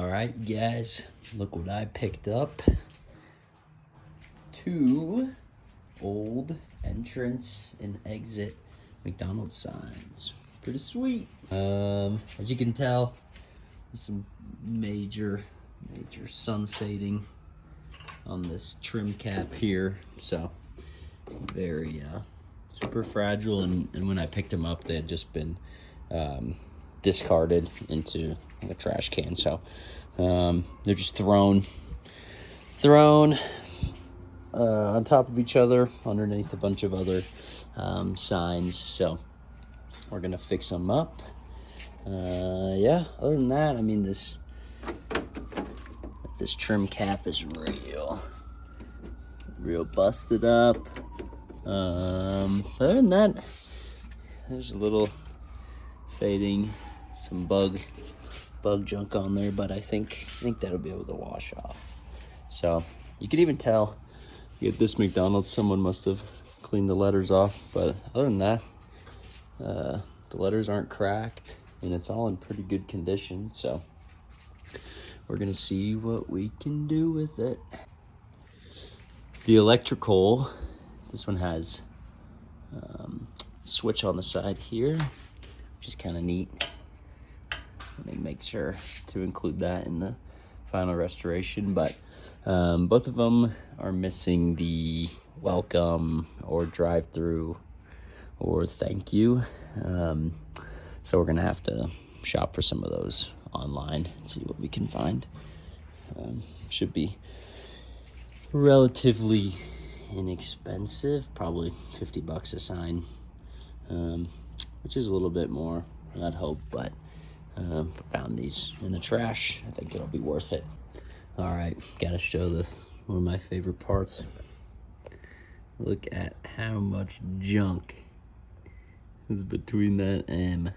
Alright guys, look what I picked up. 2 old entrance and exit McDonald's signs. Pretty sweet. As you can tell, there's some major sun fading on this trim cap here. So very super fragile, and when I picked them up they had just been discarded into a trash can. So they're just thrown on top of each other underneath a bunch of other signs. So we're gonna fix them up. Yeah, other than that, I mean, this trim cap is real busted up. Other than that, there's a little fading, some bug junk on there, but I think that'll be able to wash off. So you can even tell, you get this McDonald's, someone must have cleaned the letters off, but other than that, the letters aren't cracked and it's all in pretty good condition. So we're gonna see what we can do with it. The electrical, this one has switch on the side here, which is kind of neat. Let me make sure to include that in the final restoration. But both of them are missing the welcome or drive-through or thank you. So we're gonna have to shop for some of those online and see what we can find. Should be relatively inexpensive, probably $50 a sign, which is a little bit more than I'd hope, but if I found these in the trash, I think it'll be worth it. All right, gotta show this, one of my favorite parts. Look at how much junk is between that M.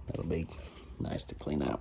That'll be nice to clean out.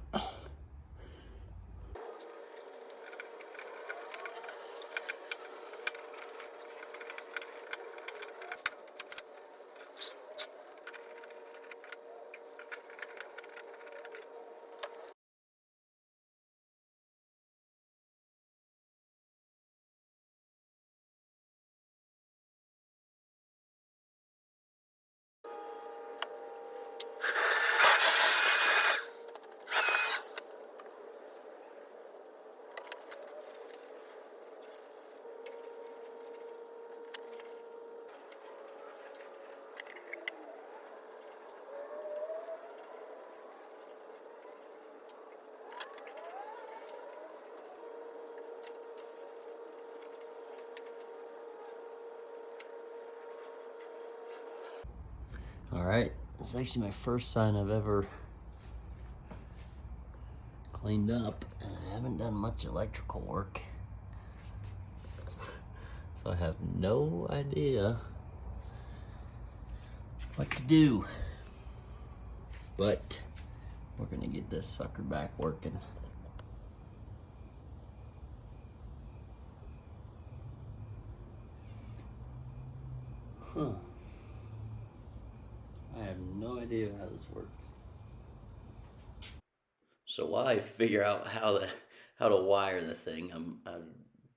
All right, this is actually my first sign I've ever cleaned up, and I haven't done much electrical work. So I have no idea what to do. But we're gonna get this sucker back working. Huh. I have no idea how this works. So while I figure out how to wire the thing, I'm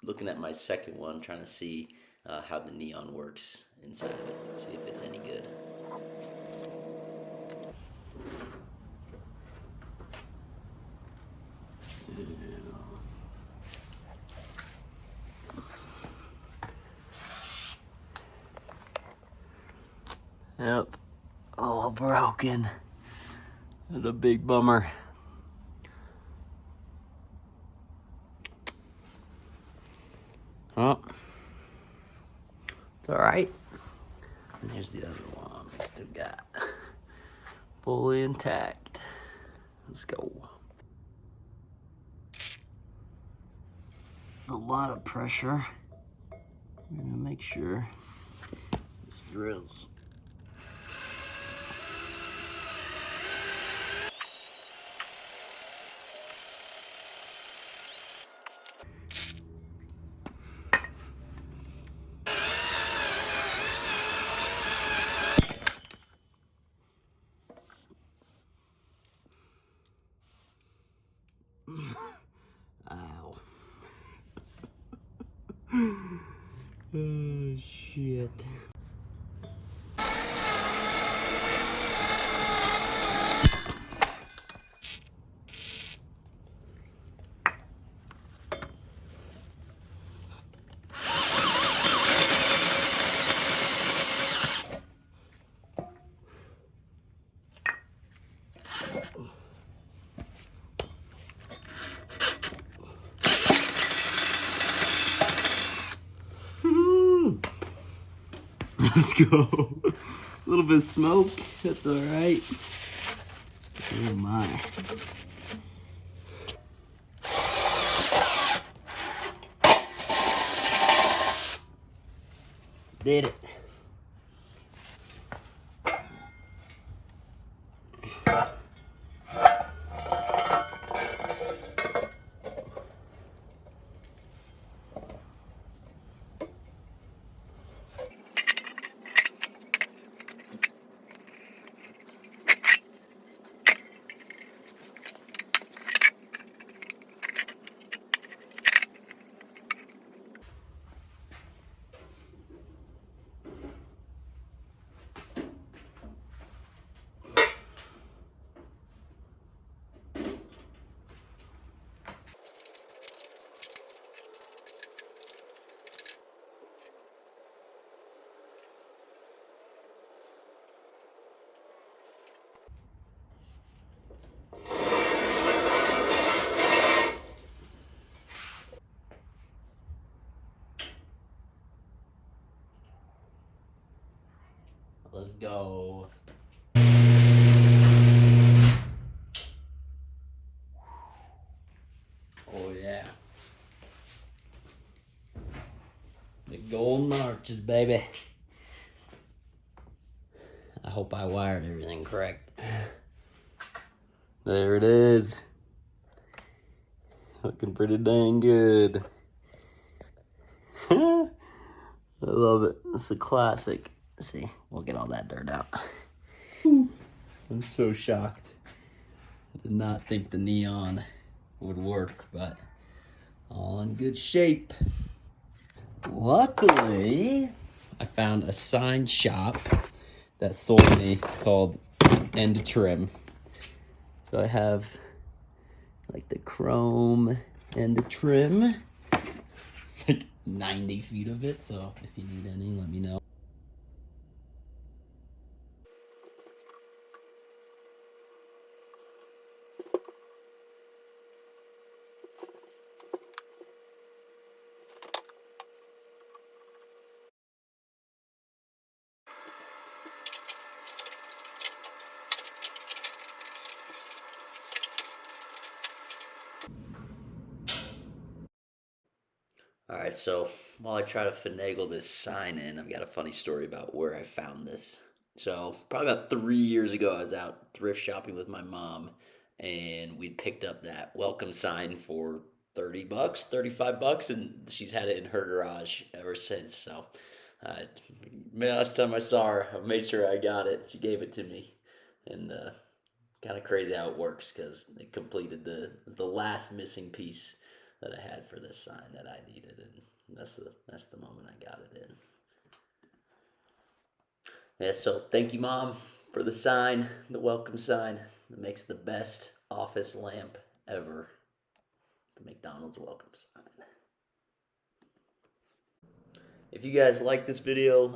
looking at my second one, trying to see how the neon works inside of it, see if it's any good. Yep, all broken. What a big bummer. Oh, it's all right. And here's the other one. Still got fully intact. Let's go. A lot of pressure. I'm gonna make sure this drills. Ow. Oh, shit. Let's go. A little bit of smoke. That's all right. Oh my. Did it. Let's go. Oh yeah. The golden arches, baby. I hope I wired everything correct. There it is. Looking pretty dang good. I love it. It's a classic. Let's see, we'll get all that dirt out. I'm so shocked. I did not think the neon would work, but all in good shape. Luckily, I found a sign shop that sold me. It's called End Trim. So I have like the chrome and the trim, like 90 feet of it. So if you need any, let me know. All right, so while I try to finagle this sign in, I've got a funny story about where I found this. So, probably about 3 years ago, I was out thrift shopping with my mom, and we'd picked up that welcome sign for 30 bucks, 35 bucks, and she's had it in her garage ever since. So, uh, last time I saw her, I made sure I got it. She gave it to me, and kind of crazy how it works because it completed the last missing piece that I had for this sign that I needed, and that's the moment I got it in. Yeah, so thank you, Mom, for the sign, the welcome sign. It makes the best office lamp ever. The McDonald's welcome sign. If you guys like this video,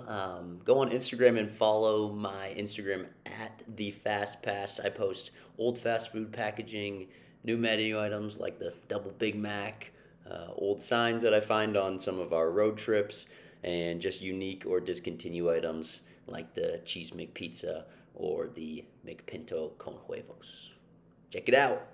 go on Instagram and follow my Instagram at the Fast Pass. I post old fast food packaging, new menu items like the double Big Mac, old signs that I find on some of our road trips, and just unique or discontinued items like the Cheese McPizza or the McPinto con huevos. Check it out.